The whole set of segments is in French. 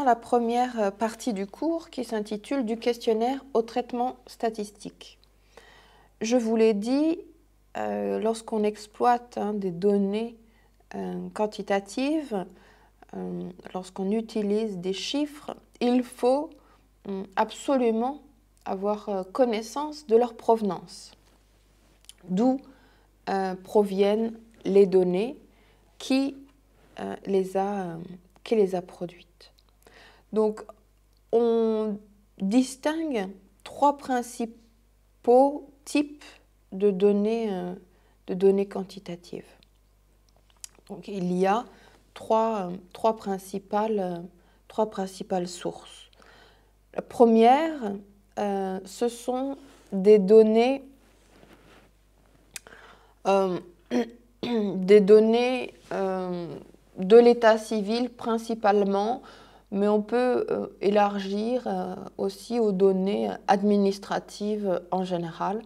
La première partie du cours qui s'intitule « Du questionnaire au traitement statistique ». Je vous l'ai dit, lorsqu'on exploite des données quantitatives, lorsqu'on utilise des chiffres, il faut absolument avoir connaissance de leur provenance. D'où proviennent les données, qui les a produites. Donc, on distingue trois principaux types de données quantitatives. Donc, il y a trois principales sources. La première, ce sont des données de l'état civil principalement, mais on peut élargir aussi aux données administratives en général.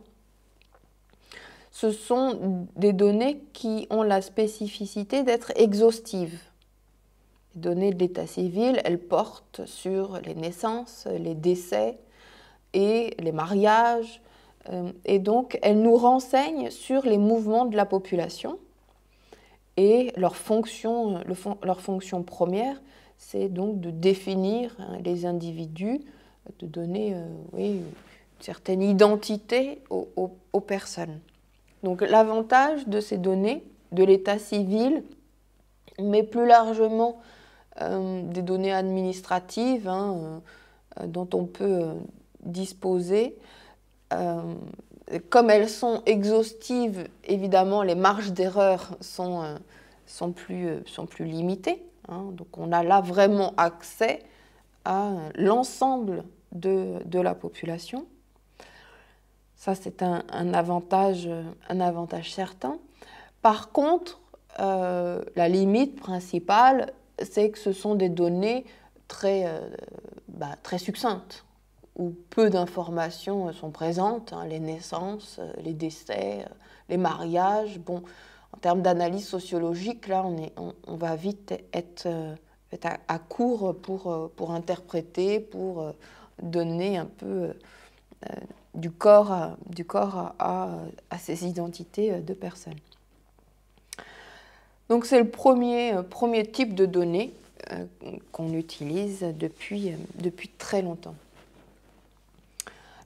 Ce sont des données qui ont la spécificité d'être exhaustives. Les données de l'état civil, elles portent sur les naissances, les décès et les mariages, et donc elles nous renseignent sur les mouvements de la population. Et leur fonction première, c'est donc de définir les individus, de donner une certaine identité aux personnes. Donc l'avantage de ces données, de l'état civil, mais plus largement des données administratives dont on peut disposer, comme elles sont exhaustives, évidemment, les marges d'erreur sont plus limitées. Donc on a là vraiment accès à l'ensemble de la population. Ça, c'est un avantage certain. Par contre, la limite principale, c'est que ce sont des données très succinctes, où peu d'informations sont présentes, les naissances, les décès, les mariages. Bon, en termes d'analyse sociologique, là, on va vite être à court pour interpréter, pour donner un peu du corps à ces identités de personnes. Donc c'est le premier type de données qu'on utilise depuis très longtemps.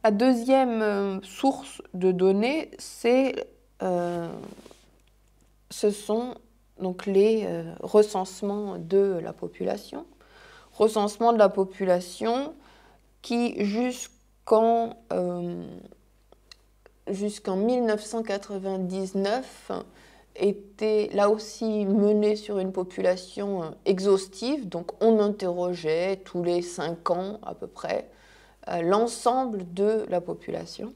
La deuxième source de données, ce sont donc les recensements de la population. Recensement de la population qui, jusqu'en 1999, était là aussi mené sur une population exhaustive. Donc on interrogeait tous les 5 ans à peu près l'ensemble de la population.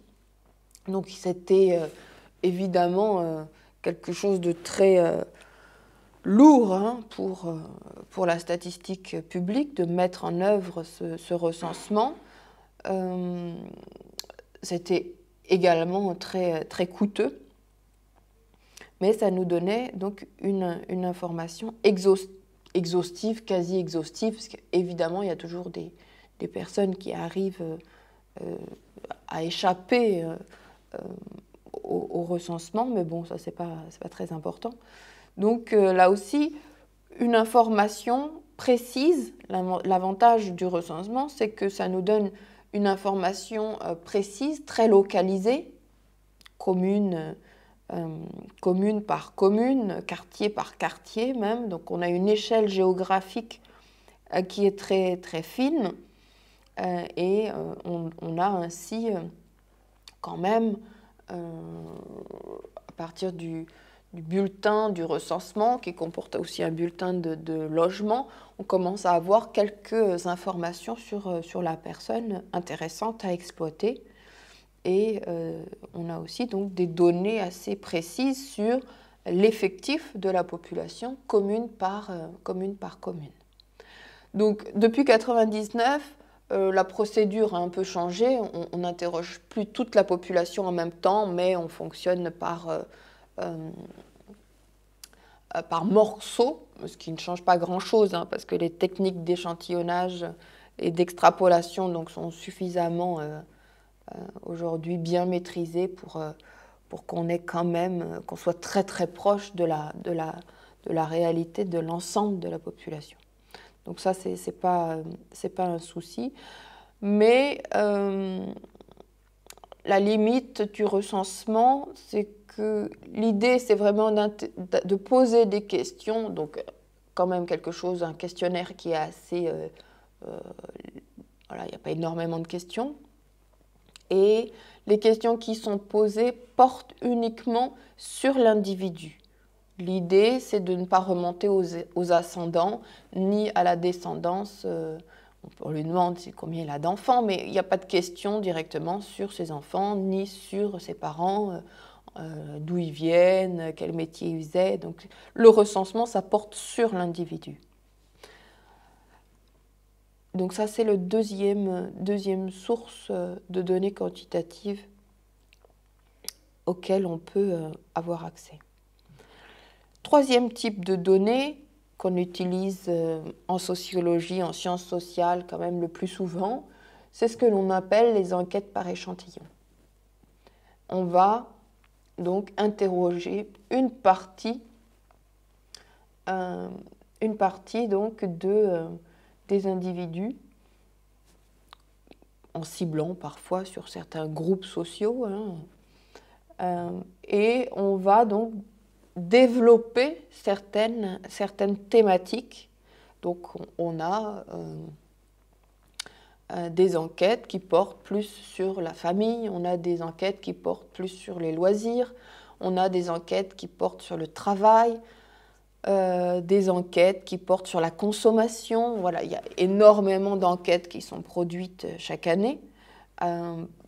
Donc c'était évidemment quelque chose de très lourd pour la statistique publique de mettre en œuvre ce recensement. C'était également très coûteux, mais ça nous donnait donc une information exhaustive, quasi exhaustive, parce qu'évidemment il y a toujours des personnes qui arrivent à échapper au recensement, mais bon, ça c'est pas très important. Donc là aussi, une information précise. L'avantage du recensement, c'est que ça nous donne une information précise, très localisée, commune par commune, quartier par quartier même. Donc on a une échelle géographique qui est très fine, et on a ainsi quand même, à partir du bulletin du recensement, qui comporte aussi un bulletin de logement, on commence à avoir quelques informations sur la personne intéressantes à exploiter. Et on a aussi donc des données assez précises sur l'effectif de la population commune par commune. Donc depuis 1999, la procédure a un peu changé. On n'interroge plus toute la population en même temps, mais on fonctionne par par morceaux, ce qui ne change pas grand-chose, hein, parce que les techniques d'échantillonnage et d'extrapolation donc, sont suffisamment aujourd'hui bien maîtrisées pour qu'on ait quand même, qu'on soit très très proche de la réalité de l'ensemble de la population. Donc ça, c'est pas un souci. Mais la limite du recensement, c'est que l'idée, c'est vraiment de poser des questions, donc quand même quelque chose, un questionnaire qui est assez... voilà, il n'y a pas énormément de questions. Et les questions qui sont posées portent uniquement sur l'individu. L'idée, c'est de ne pas remonter aux ascendants, ni à la descendance. On lui demande combien il a d'enfants, mais il n'y a pas de question directement sur ses enfants, ni sur ses parents, d'où ils viennent, quel métier ils faisaient. Donc, le recensement, ça porte sur l'individu. Donc ça, c'est le deuxième source de données quantitatives auxquelles on peut avoir accès. Troisième type de données qu'on utilise en sociologie, en sciences sociales quand même le plus souvent, c'est ce que l'on appelle les enquêtes par échantillon. On va donc interroger une partie donc des individus, en ciblant parfois sur certains groupes sociaux, hein, et on va donc développer certaines thématiques. Donc on a des enquêtes qui portent plus sur la famille, on a des enquêtes qui portent plus sur les loisirs, on a des enquêtes qui portent sur le travail, des enquêtes qui portent sur la consommation. Voilà, il y a énormément d'enquêtes qui sont produites chaque année,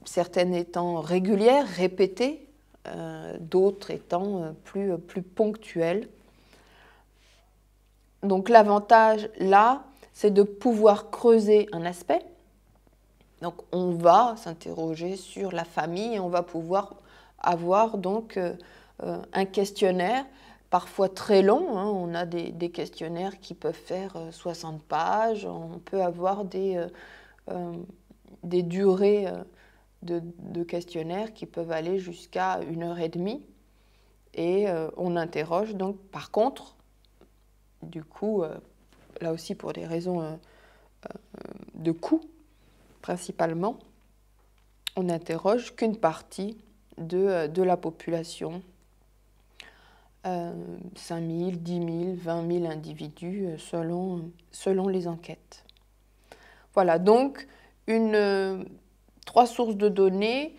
certaines étant régulières, répétées, d'autres étant plus ponctuelles. Donc l'avantage là, c'est de pouvoir creuser un aspect. Donc on va s'interroger sur la famille et on va pouvoir avoir donc un questionnaire parfois très long, hein. On a des questionnaires qui peuvent faire 60 pages, on peut avoir des durées de questionnaires qui peuvent aller jusqu'à 1h30. Et on interroge donc, par contre, du coup, là aussi pour des raisons de coût principalement, on n'interroge qu'une partie de la population. 5 000, 10 000, 20 000 individus selon les enquêtes. Voilà, donc 3 sources de données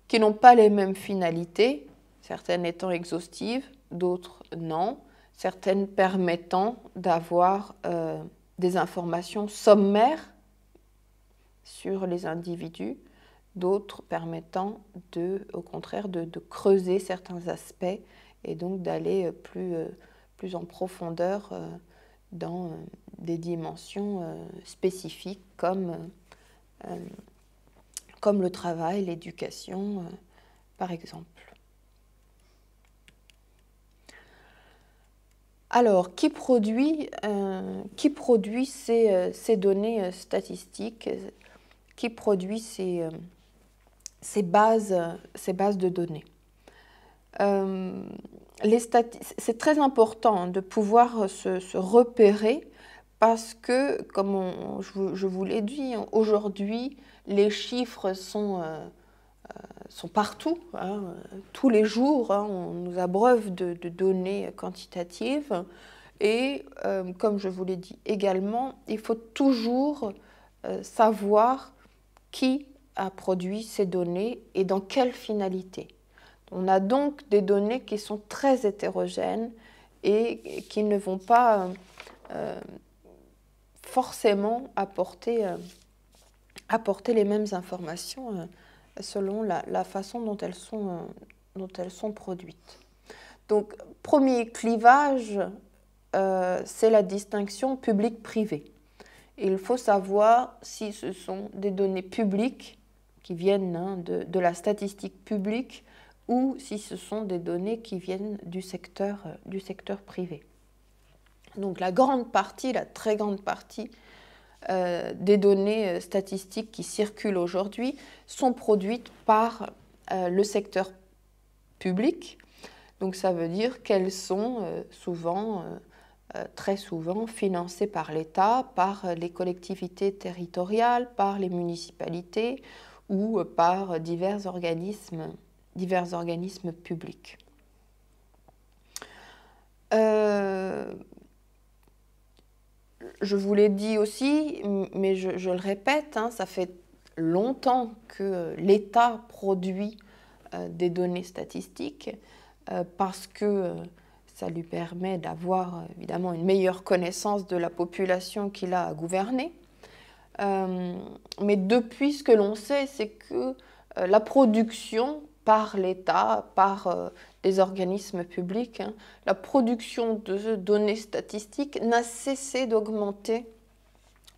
qui n'ont pas les mêmes finalités, certaines étant exhaustives, d'autres non, certaines permettant d'avoir des informations sommaires sur les individus, d'autres permettant au contraire de creuser certains aspects et donc d'aller plus en profondeur dans des dimensions spécifiques comme le travail, l'éducation, par exemple. Alors, qui produit ces données statistiques, qui produit ces bases de données? C'est très important de pouvoir se repérer parce que, comme je vous l'ai dit, aujourd'hui, les chiffres sont partout, hein, tous les jours, hein, on nous abreuve de données quantitatives et, comme je vous l'ai dit également, il faut toujours savoir qui a produit ces données et dans quelle finalité. On a donc des données qui sont très hétérogènes et qui ne vont pas forcément apporter les mêmes informations selon la façon dont elles sont produites. Donc, premier clivage, c'est la distinction public-privé. Il faut savoir si ce sont des données publiques qui viennent de la statistique publique ou si ce sont des données qui viennent du secteur privé. Donc la grande partie, la très grande partie des données statistiques qui circulent aujourd'hui sont produites par le secteur public. Donc ça veut dire qu'elles sont très souvent financées par l'État, par les collectivités territoriales, par les municipalités ou par divers organismes publics. Je vous l'ai dit aussi, mais je le répète, hein, ça fait longtemps que l'État produit des données statistiques parce que ça lui permet d'avoir évidemment une meilleure connaissance de la population qu'il a à gouverner. Mais depuis, ce que l'on sait, c'est que la production par l'État, par des organismes publics, hein, la production de données statistiques n'a cessé d'augmenter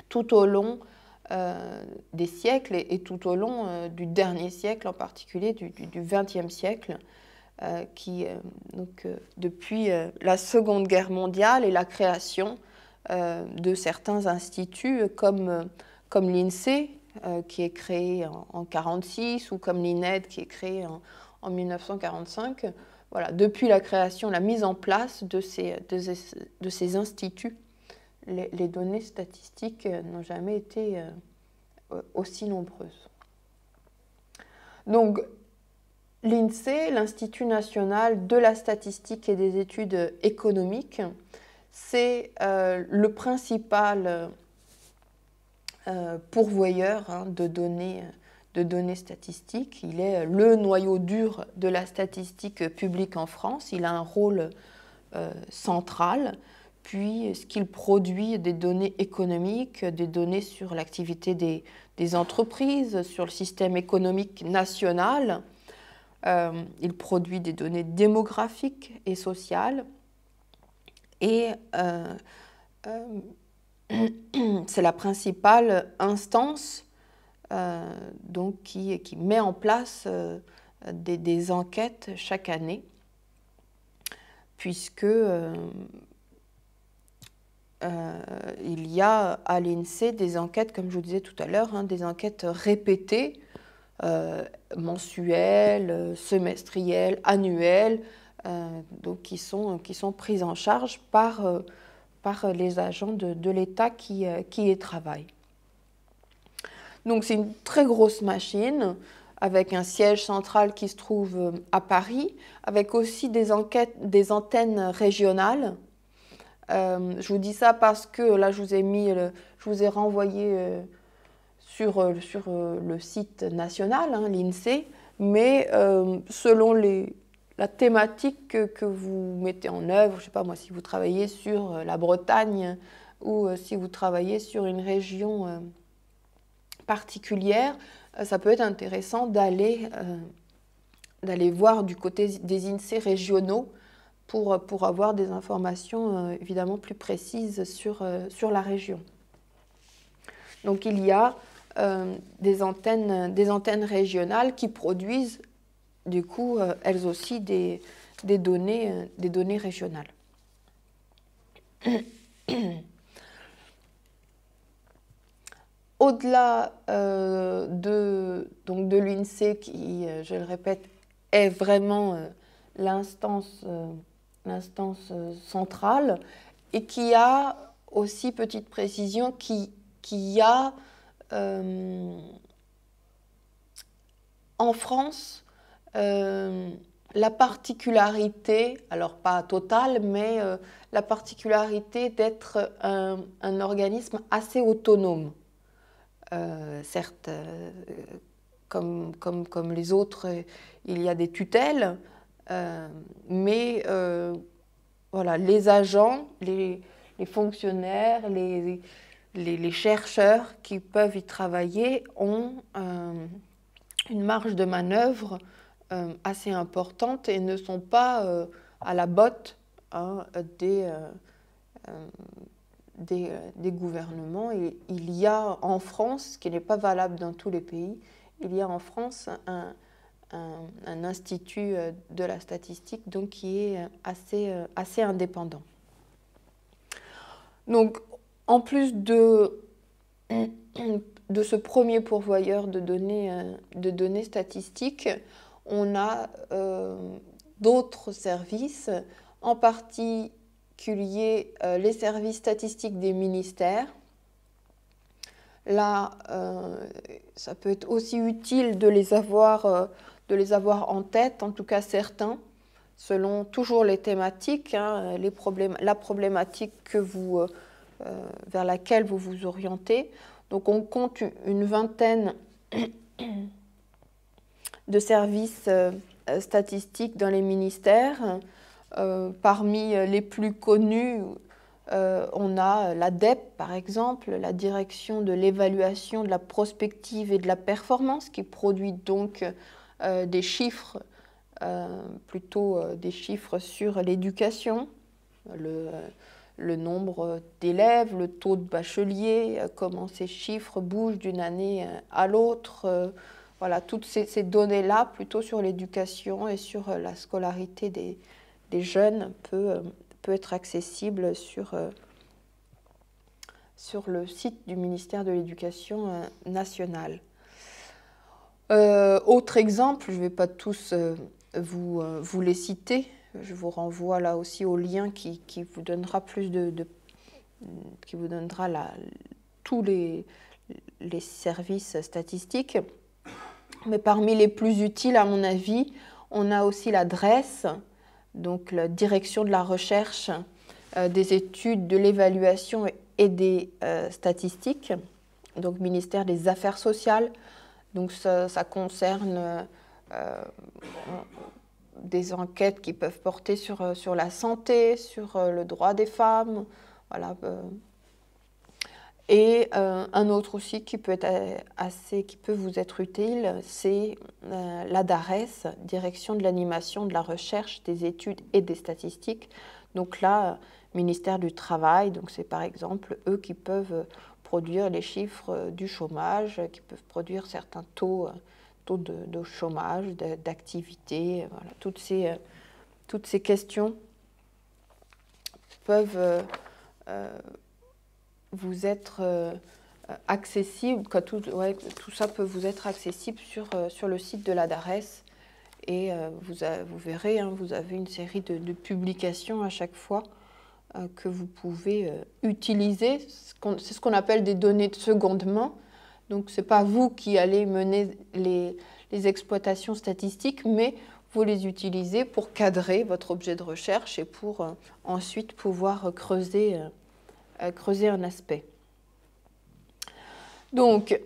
tout au long des siècles et tout au long du dernier siècle, en particulier du XXe siècle, depuis la Seconde Guerre mondiale et la création de certains instituts comme l'INSEE, qui est créé en 1946, ou comme l'INED, qui est créé en 1945. Voilà, depuis la création, la mise en place de ces instituts, les données statistiques n'ont jamais été aussi nombreuses. Donc, l'INSEE, l'Institut national de la statistique et des études économiques, c'est le principal pourvoyeur de données statistiques. Il est le noyau dur de la statistique publique en France. Il a un rôle central, puisqu'il produit des données économiques, des données sur l'activité des entreprises, sur le système économique national. Il produit des données démographiques et sociales. Et c'est la principale instance donc qui met en place des enquêtes chaque année, puisque il y a à l'INSEE des enquêtes, comme je vous disais tout à l'heure, hein, des enquêtes répétées, mensuelles, semestrielles, annuelles, donc qui sont prises en charge par les agents de l'État qui y travaillent. Donc c'est une très grosse machine avec un siège central qui se trouve à Paris, avec aussi des antennes régionales. Je vous dis ça parce que là je vous ai renvoyé sur le site national, hein, l'INSEE, mais selon la thématique que vous mettez en œuvre, je ne sais pas moi, si vous travaillez sur la Bretagne ou si vous travaillez sur une région particulière, ça peut être intéressant d'aller voir du côté des INSEE régionaux pour avoir des informations évidemment plus précises sur la région. Donc il y a des antennes régionales qui produisent du coup elles aussi des données régionales. Au-delà de l'INSEE qui, je le répète, est vraiment l'instance centrale et qui a aussi, petite précision, qui a en France la particularité, alors pas totale, mais la particularité d'être un organisme assez autonome. Certes, comme les autres, il y a des tutelles, mais voilà, les agents, les fonctionnaires, les chercheurs qui peuvent y travailler ont une marge de manœuvre assez importante et ne sont pas à la botte hein, des gouvernements. Et il y a en France, ce qui n'est pas valable dans tous les pays, il y a en France un institut de la statistique donc, qui est assez indépendant. Donc, en plus de ce premier pourvoyeur de données statistiques, on a d'autres services, en particulier les services statistiques des ministères. Là, ça peut être aussi utile de les avoir en tête, en tout cas certains, selon toujours les thématiques, hein, la problématique vers laquelle vous vous orientez. Donc on compte une vingtaine de services statistiques dans les ministères. Parmi les plus connus, on a la DEP, par exemple, la Direction de l'évaluation de la prospective et de la performance, qui produit donc des chiffres, plutôt des chiffres sur l'éducation, le nombre d'élèves, le taux de bacheliers, comment ces chiffres bougent d'une année à l'autre. Voilà, toutes ces données-là, plutôt sur l'éducation et sur la scolarité des jeunes, peut être accessible sur le site du ministère de l'Éducation nationale. Autre exemple, je ne vais pas tous vous les citer, je vous renvoie là aussi au lien qui vous donnera qui vous donnera tous les services statistiques. Mais parmi les plus utiles, à mon avis, on a aussi la DREES, donc la Direction de la recherche, des études, de l'évaluation et des statistiques, donc ministère des Affaires sociales. Donc ça concerne des enquêtes qui peuvent porter sur la santé, sur le droit des femmes, voilà. Et un autre aussi qui peut vous être utile, c'est la DARES, Direction de l'animation, de la recherche, des études et des statistiques. Donc là, ministère du Travail, donc c'est par exemple eux qui peuvent produire les chiffres du chômage, qui peuvent produire certains taux de chômage, d'activité. Voilà. Toutes ces questions peuvent vous être accessibles, tout ça peut vous être accessible sur le site de la DARES. Et vous verrez, hein, vous avez une série de publications à chaque fois que vous pouvez utiliser. C'est ce qu'on appelle des données de seconde main. Donc, ce n'est pas vous qui allez mener les exploitations statistiques, mais vous les utilisez pour cadrer votre objet de recherche et pour ensuite pouvoir creuser un aspect. Donc,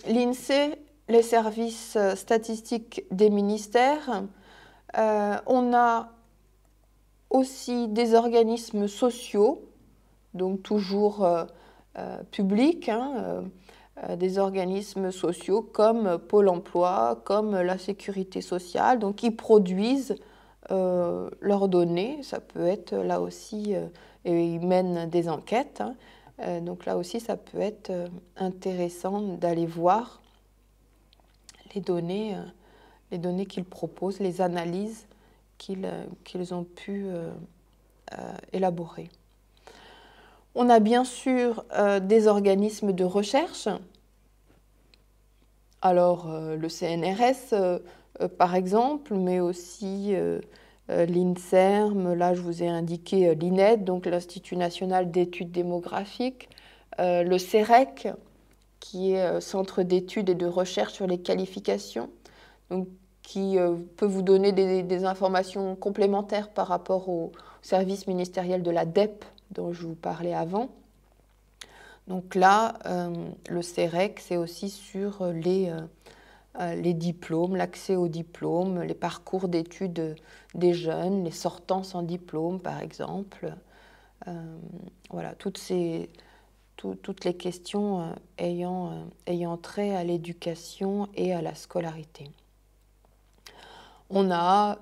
l'INSEE, les services statistiques des ministères, on a aussi des organismes sociaux, donc toujours publics, hein, des organismes sociaux comme Pôle emploi, comme la Sécurité sociale, donc qui produisent leurs données. Ça peut être là aussi, et ils mènent des enquêtes, hein, donc là aussi ça peut être intéressant d'aller voir les données qu'ils proposent, les analyses qu'ils ont pu élaborer. On a bien sûr des organismes de recherche. Alors le CNRS par exemple, mais aussi l'INSERM, là je vous ai indiqué l'INED, donc l'Institut national d'études démographiques, le CEREC, qui est Centre d'études et de recherche sur les qualifications, donc, qui peut vous donner des informations complémentaires par rapport au service ministériel de la DEP dont je vous parlais avant. Donc là, le CEREC, c'est aussi sur les diplômes, l'accès aux diplômes, les parcours d'études des jeunes, les sortants sans diplôme par exemple. Voilà, toutes les questions ayant trait à l'éducation et à la scolarité. On a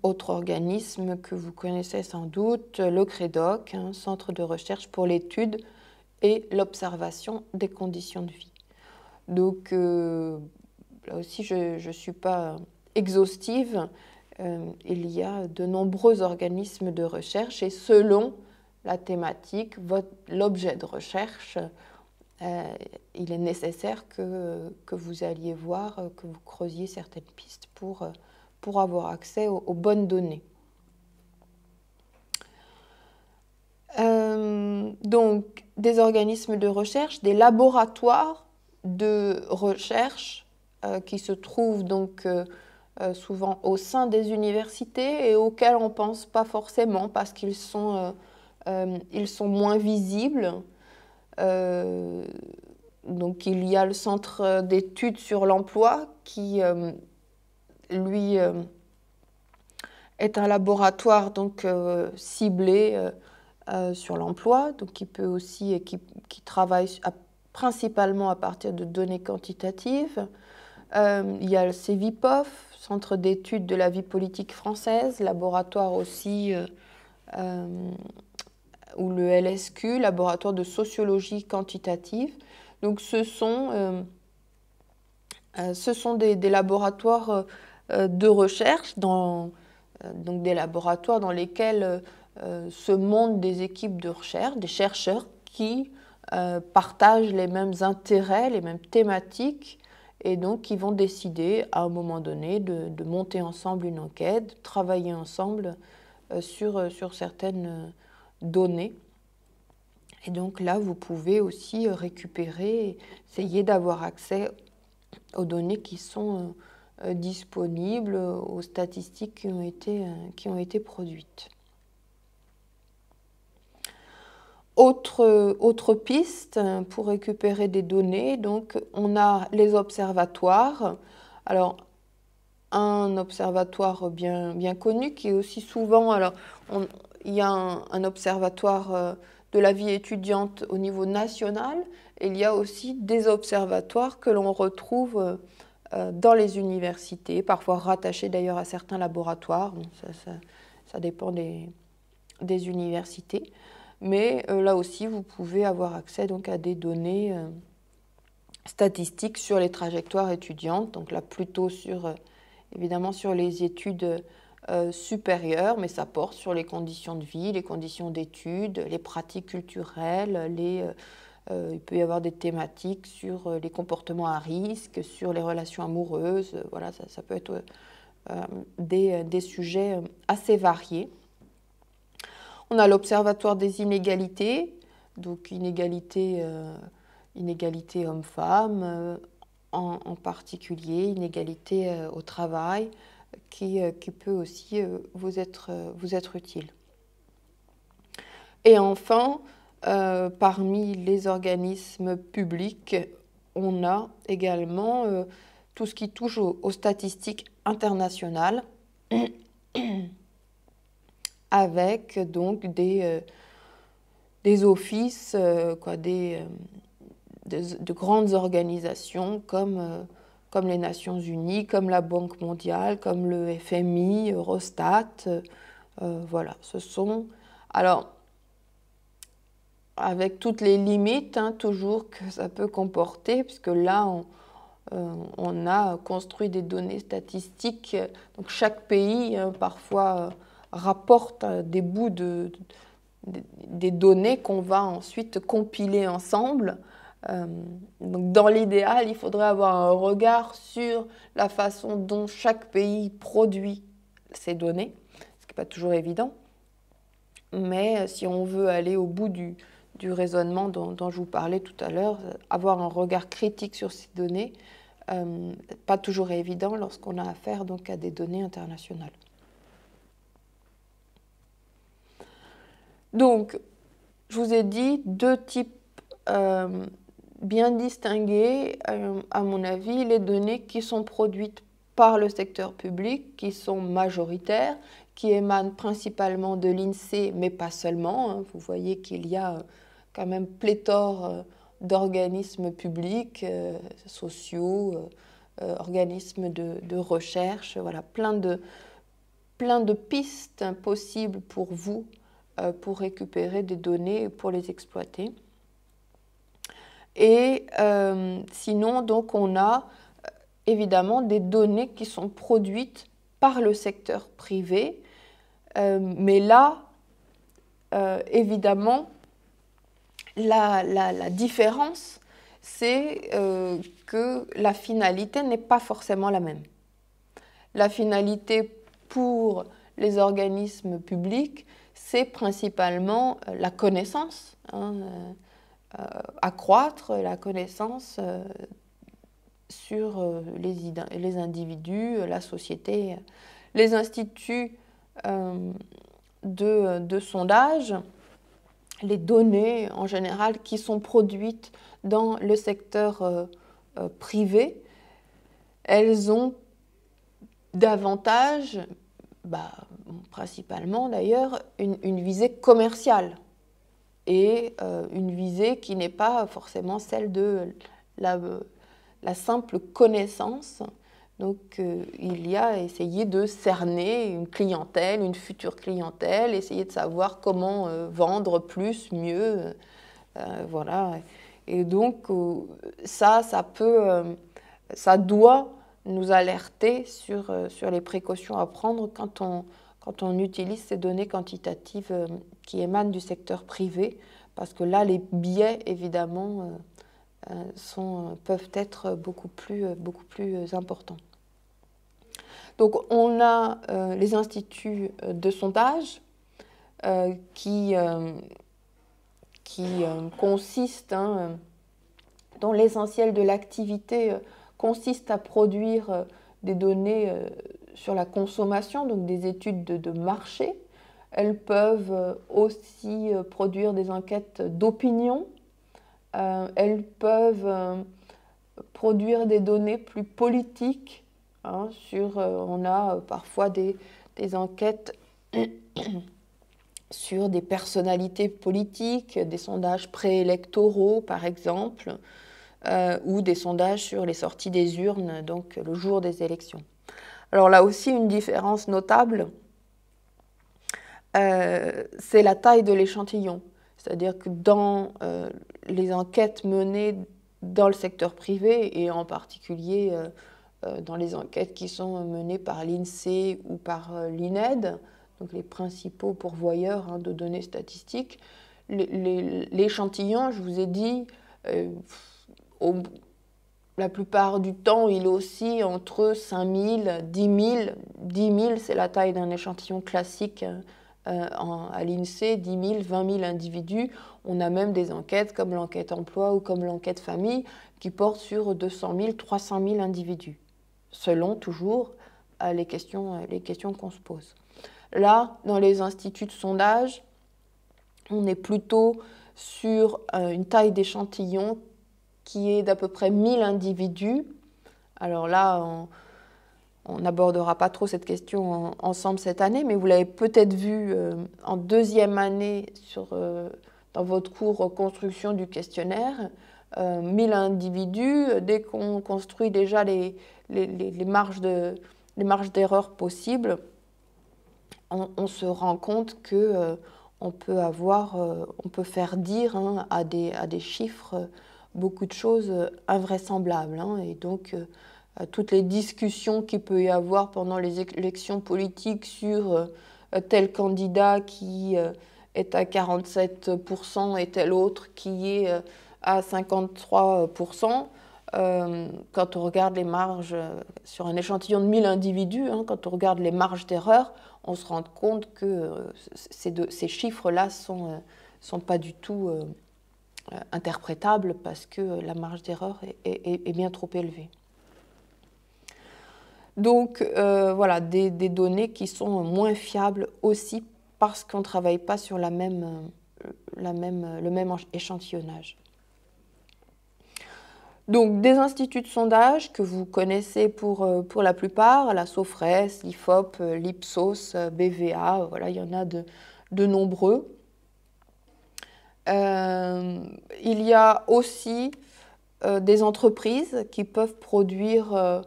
autre organisme que vous connaissez sans doute, le CREDOC, hein, Centre de recherche pour l'étude et l'observation des conditions de vie. Donc là aussi, je ne suis pas exhaustive. Il y a de nombreux organismes de recherche et selon la thématique, l'objet de recherche, il est nécessaire que vous alliez voir, que vous creusiez certaines pistes pour avoir accès aux bonnes données. Donc, des organismes de recherche, des laboratoires de recherche qui se trouvent donc souvent au sein des universités et auxquels on ne pense pas forcément parce qu'ils sont moins visibles. Donc il y a le Centre d'études sur l'emploi qui, lui, est un laboratoire donc, ciblé sur l'emploi, donc qui peut aussi, qui travaille principalement à partir de données quantitatives. Il y a le CEVIPOF, Centre d'études de la vie politique française, laboratoire aussi, ou le LSQ, laboratoire de sociologie quantitative. Donc ce sont des laboratoires de recherche, donc des laboratoires dans lesquels se montent des équipes de recherche, des chercheurs qui partagent les mêmes intérêts, les mêmes thématiques, et donc qui vont décider à un moment donné de monter ensemble une enquête, de travailler ensemble sur certaines données. Et donc là, vous pouvez aussi récupérer, essayer d'avoir accès aux données qui sont disponibles, aux statistiques qui ont été produites. Autre piste pour récupérer des données, donc on a les observatoires. Alors, un observatoire bien connu qui est aussi souvent, alors il y a un observatoire de la vie étudiante au niveau national, et il y a aussi des observatoires que l'on retrouve dans les universités, parfois rattachés d'ailleurs à certains laboratoires. Bon, ça dépend des universités. Mais là aussi, vous pouvez avoir accès donc, à des données statistiques sur les trajectoires étudiantes, donc là plutôt évidemment sur les études supérieures, mais ça porte sur les conditions de vie, les conditions d'études, les pratiques culturelles, il peut y avoir des thématiques sur les comportements à risque, sur les relations amoureuses, voilà, ça peut être des sujets assez variés. On a l'Observatoire des inégalités, donc inégalité hommes-femmes en particulier, inégalité au travail, qui peut aussi vous être utile. Et enfin, parmi les organismes publics, on a également tout ce qui touche aux statistiques internationales, avec donc des offices, de grandes organisations comme les Nations Unies, comme la Banque mondiale, comme le FMI, Eurostat. Voilà, ce sont... Alors, avec toutes les limites, toujours que ça peut comporter, puisque là, on a construit des données statistiques. Donc, chaque pays, parfois, rapporte des bouts des données qu'on va ensuite compiler ensemble. Donc dans l'idéal, il faudrait avoir un regard sur la façon dont chaque pays produit ces données, ce qui n'est pas toujours évident. Mais si on veut aller au bout du raisonnement dont je vous parlais tout à l'heure, avoir un regard critique sur ces données, pas toujours évident lorsqu'on a affaire donc à des données internationales. Donc, je vous ai dit deux types bien distingués, à mon avis, les données qui sont produites par le secteur public, qui sont majoritaires, qui émanent principalement de l'INSEE, mais pas seulement. Vous voyez qu'il y a quand même pléthore d'organismes publics, sociaux, organismes de recherche, voilà, plein de pistes possibles pour vous, pour récupérer des données et pour les exploiter. Et sinon, donc, on a évidemment des données qui sont produites par le secteur privé, mais là, évidemment, la différence, c'est que la finalité n'est pas forcément la même. La finalité pour les organismes publics, c'est principalement la connaissance, accroître la connaissance sur les individus, la société. Les instituts de sondage, les données en général qui sont produites dans le secteur privé, elles ont davantage, principalement d'ailleurs, une visée commerciale et une visée qui n'est pas forcément celle de la simple connaissance. Donc il y a essayé de cerner une clientèle, une future clientèle, essayer de savoir comment vendre plus, mieux, voilà. Et donc ça doit nous alerter sur les précautions à prendre quand on utilise ces données quantitatives qui émanent du secteur privé, parce que là, les biais, évidemment, peuvent être beaucoup plus importants. Donc, on a les instituts de sondage qui consistent, dont l'essentiel de l'activité consiste à produire des données sur la consommation, donc des études de marché. Elles peuvent aussi produire des enquêtes d'opinion. Elles peuvent produire des données plus politiques. On a parfois des enquêtes sur des personnalités politiques, des sondages préélectoraux par exemple, ou des sondages sur les sorties des urnes, donc le jour des élections. Alors là aussi, une différence notable, c'est la taille de l'échantillon. C'est-à-dire que dans les enquêtes menées dans le secteur privé, et en particulier dans les enquêtes qui sont menées par l'INSEE ou par l'INED, donc les principaux pourvoyeurs de données statistiques, l'échantillon, je vous ai dit, la plupart du temps, il oscille entre 5 000, 10 000. 10 000, c'est la taille d'un échantillon classique à l'INSEE, 10 000, 20 000 individus. On a même des enquêtes comme l'enquête emploi ou comme l'enquête famille qui portent sur 200 000, 300 000 individus, selon toujours les questions qu'on se pose. Là, dans les instituts de sondage, on est plutôt sur une taille d'échantillon qui est d'à peu près 1000 individus. Alors là, on n'abordera pas trop cette question ensemble cette année, mais vous l'avez peut-être vu en deuxième année dans votre cours construction du questionnaire. 1000 individus, dès qu'on construit déjà les marges d'erreur possibles, on se rend compte que on peut faire dire à des chiffres beaucoup de choses invraisemblables. Et donc, toutes les discussions qu'il peut y avoir pendant les élections politiques sur tel candidat qui est à 47% et tel autre qui est à 53%, quand on regarde les marges sur un échantillon de 1000 individus, quand on regarde les marges d'erreur, on se rend compte que ces chiffres-là sont pas du tout interprétables parce que la marge d'erreur est bien trop élevée. Donc voilà, des données qui sont moins fiables aussi parce qu'on ne travaille pas sur le même échantillonnage. Donc des instituts de sondage que vous connaissez pour la plupart, la Sofres, l'IFOP, l'Ipsos, BVA, voilà, il y en a de nombreux. Il y a aussi des entreprises qui peuvent produire,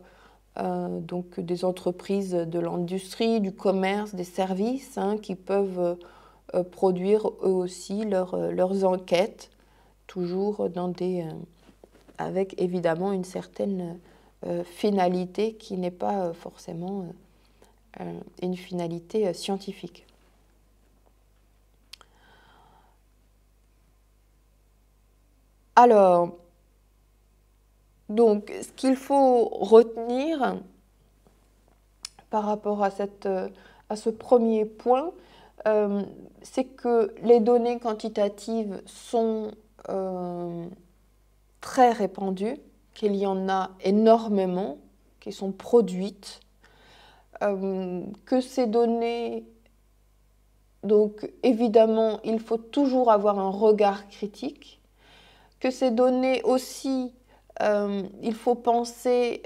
donc des entreprises de l'industrie, du commerce, des services, qui peuvent produire eux aussi leurs enquêtes, toujours avec évidemment une certaine finalité qui n'est pas forcément une finalité scientifique. Alors, donc, ce qu'il faut retenir par rapport à ce premier point, c'est que les données quantitatives sont très répandues, qu'il y en a énormément, qui sont produites, que ces données, donc évidemment, il faut toujours avoir un regard critique, que ces données aussi, il faut penser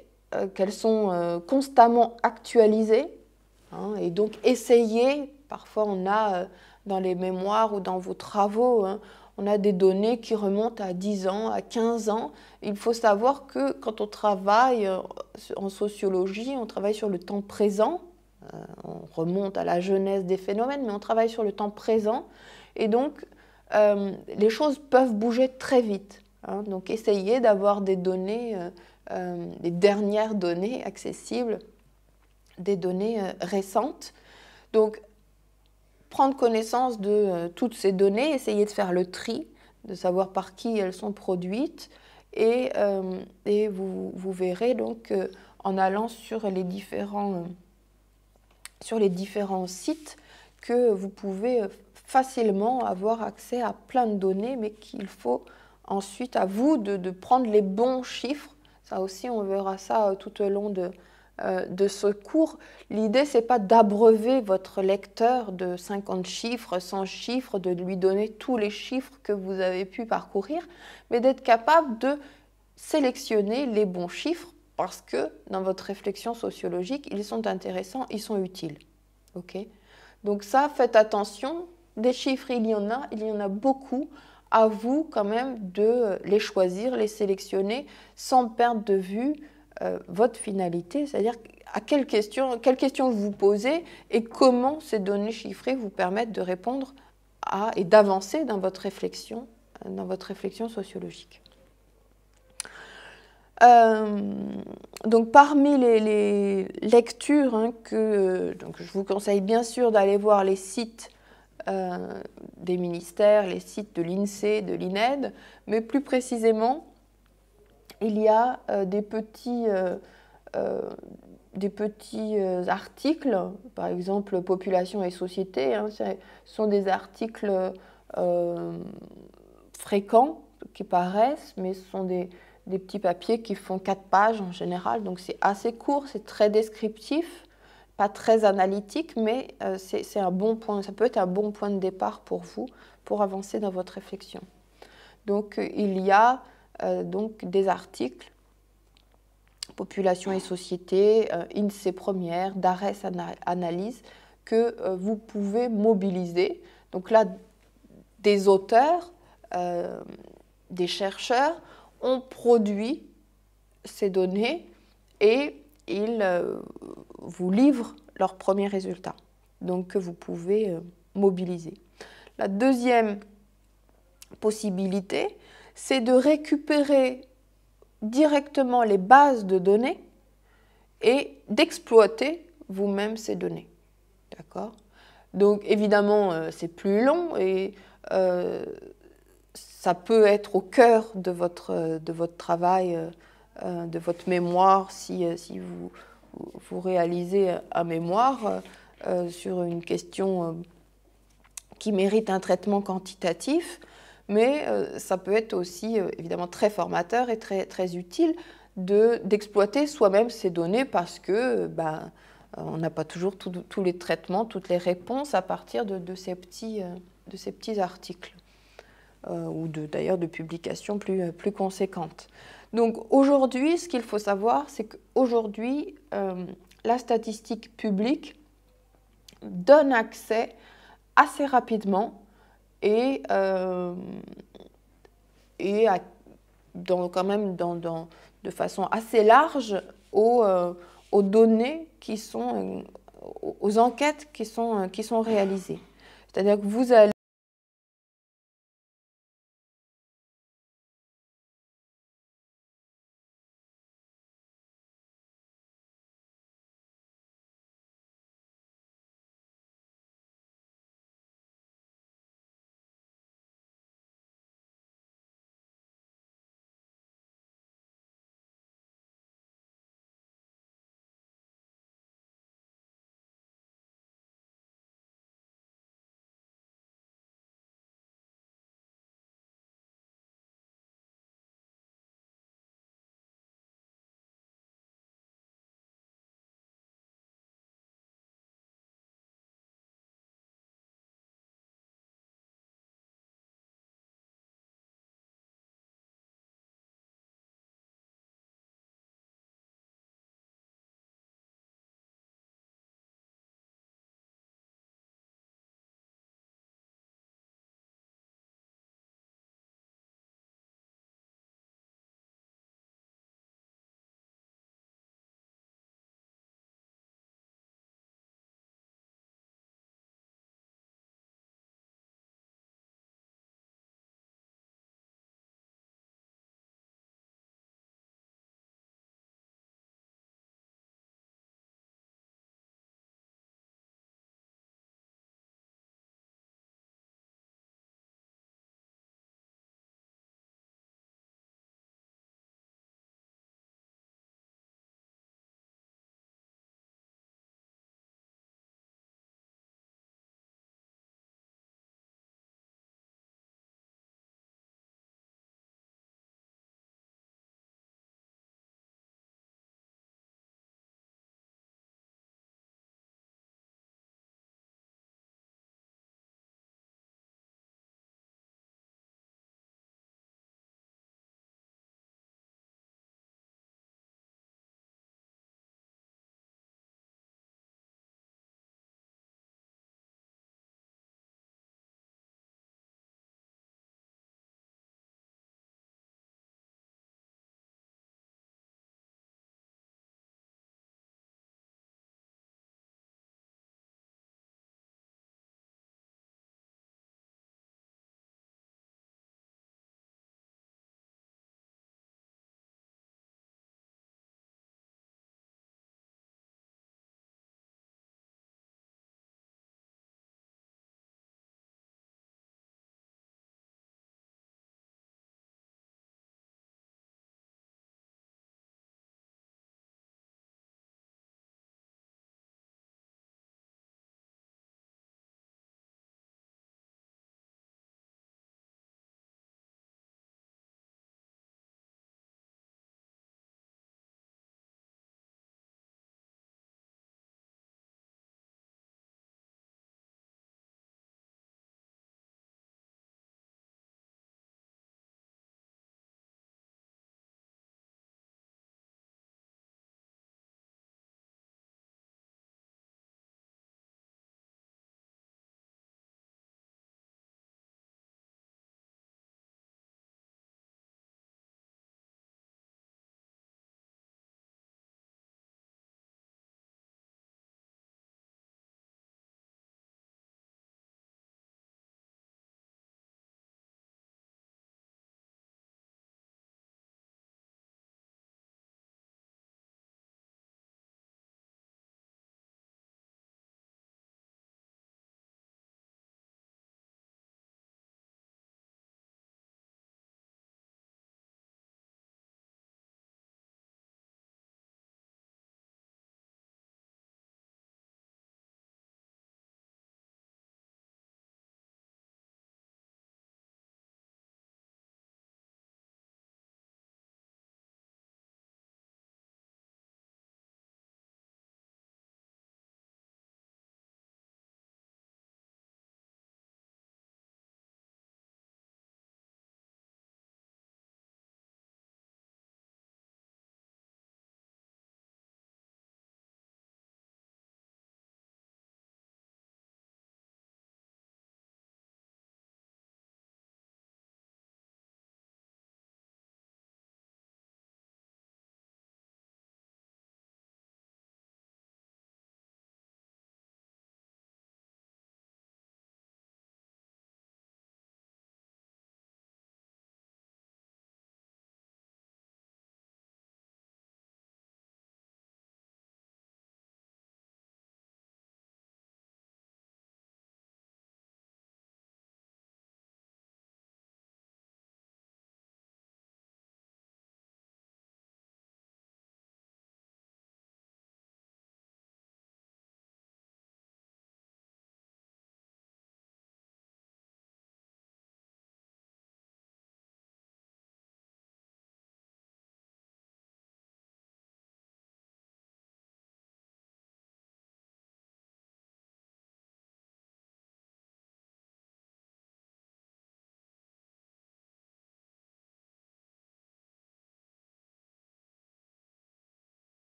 qu'elles sont constamment actualisées, hein, et donc essayer, parfois on a dans les mémoires ou dans vos travaux, hein, on a des données qui remontent à 10 ans, à 15 ans. Il faut savoir que quand on travaille en sociologie, on travaille sur le temps présent, on remonte à la genèse des phénomènes, mais on travaille sur le temps présent, et donc les choses peuvent bouger très vite. Hein, donc essayez d'avoir des données, les dernières données accessibles, des données récentes. Donc prendre connaissance de toutes ces données, essayer de faire le tri, de savoir par qui elles sont produites, et vous verrez donc en allant sur les différents sites que vous pouvez facilement avoir accès à plein de données, mais qu'il faut ensuite à vous de prendre les bons chiffres. Ça aussi, on verra ça tout au long de ce cours. L'idée, ce n'est pas d'abreuver votre lecteur de 50 chiffres, 100 chiffres, de lui donner tous les chiffres que vous avez pu parcourir, mais d'être capable de sélectionner les bons chiffres parce que dans votre réflexion sociologique, ils sont intéressants, ils sont utiles. Okay ? Donc ça, faites attention. Des chiffres, il y en a beaucoup. À vous quand même de les choisir, les sélectionner sans perdre de vue votre finalité, c'est-à-dire à quelle question vous posez et comment ces données chiffrées vous permettent de répondre et d'avancer dans votre réflexion sociologique. Donc parmi les lectures donc je vous conseille bien sûr d'aller voir les sites des ministères, les sites de l'INSEE, de l'INED, mais plus précisément, il y a des petits articles, par exemple Population et Société, hein, ce sont des articles fréquents qui paraissent, mais ce sont des petits papiers qui font 4 pages en général, donc c'est assez court, c'est très descriptif, pas très analytique, mais c'est un bon point, ça peut être un bon point de départ pour vous, pour avancer dans votre réflexion. Donc il y a donc des articles, Population et Société, INSEE Première, DARES Analyse, que vous pouvez mobiliser. Donc là, des auteurs, des chercheurs ont produit ces données et ils vous livrent leurs premiers résultats, donc que vous pouvez mobiliser. La deuxième possibilité, c'est de récupérer directement les bases de données et d'exploiter vous-même ces données. D'accord ? Donc évidemment, c'est plus long et ça peut être au cœur de votre travail, de votre mémoire, si vous réalisez un mémoire sur une question qui mérite un traitement quantitatif, mais ça peut être aussi évidemment très formateur et très, très utile d'exploiter soi-même ces données parce que on n'a pas toujours tous les traitements, toutes les réponses à partir de ces petits articles ou d'ailleurs de publications plus conséquentes. Donc aujourd'hui, ce qu'il faut savoir, c'est qu'aujourd'hui, la statistique publique donne accès assez rapidement et quand même de façon assez large aux données qui sont, aux enquêtes qui sont réalisées. C'est-à-dire que vous allez